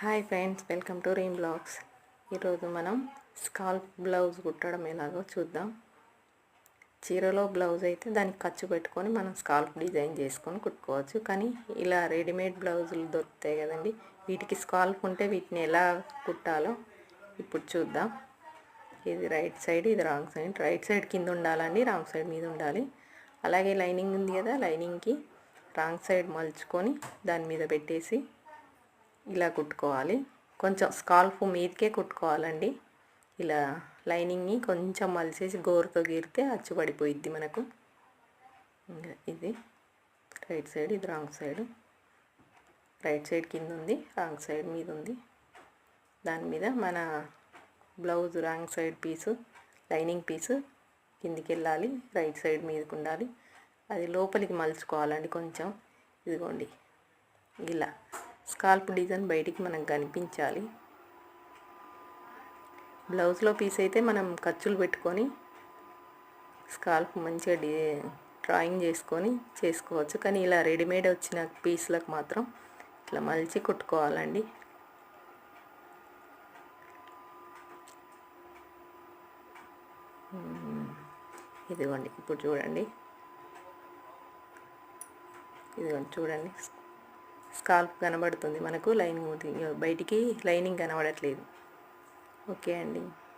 Hi friends, welcome to Reem blogs. ఈరోజు మనం scalp blouse కుట్టడం ఎలాగో చూద్దాం. చీరలో బ్లౌజ్ అయితే దానికి ఖర్చు పెట్టుకొని మనం స్కాల్ప్ డిజైన్ చేసుకొని కుట్టుకోవచ్చు. కానీ ఇలా రెడీమేడ్ బ్లౌజులు దొరుకుతాయి కదండి, వీటికి స్కాల్ప్ ఉంటే వీటిని ఎలా కుట్టాలో ఇప్పుడు చూద్దాం. ఇది రైట్ సైడ్, ఇది రాంగ్ సైడ్. రైట్ సైడ్ కింద ఉండాలండి, రాంగ్ సైడ్ మీద ఉండాలి. అలాగే లైనింగ్ ఉంది కదా, లైనింగ్కి రాంగ్ సైడ్ మలుచుకొని దాని మీద పెట్టేసి ఇలా కుట్టుకోవాలి. కొంచెం స్కాల్ఫ్ మీదకే కుట్టుకోవాలండి. ఇలా లైనింగ్ని కొంచెం మలిసేసి గోరుతో గీరితే అచ్చుపడిపోయిద్ది మనకు. ఇది రైట్ సైడ్, ఇది రాంగ్ సైడ్. రైట్ సైడ్ కింద ఉంది, రాంగ్ సైడ్ మీద ఉంది. దాని మీద మన బ్లౌజ్ రాంగ్ సైడ్ పీసు, లైనింగ్ పీసు కిందికి వెళ్ళాలి, రైట్ సైడ్ మీదకి ఉండాలి. అది లోపలికి మలుచుకోవాలండి కొంచెం. ఇదిగోండి ఇలా స్కాల్ప్ డిజైన్ బయటికి మనకు కనిపించాలి. బ్లౌజ్లో పీస్ అయితే మనం ఖర్చులు పెట్టుకొని స్కాల్ప్ మంచిగా డ్రాయింగ్ చేసుకొని చేసుకోవచ్చు. కానీ ఇలా రెడీమేడ్ వచ్చిన పీస్లకు మాత్రం ఇట్లా మలిచి కుట్టుకోవాలండి. ఇదిగోండి, ఇప్పుడు చూడండి. ఇదిగోండి చూడండి, స్కాల్ప్ కనబడుతుంది మనకు. లైనింగ్ బయటికి లైనింగ్ కనబడట్లేదు. ఓకే అండి.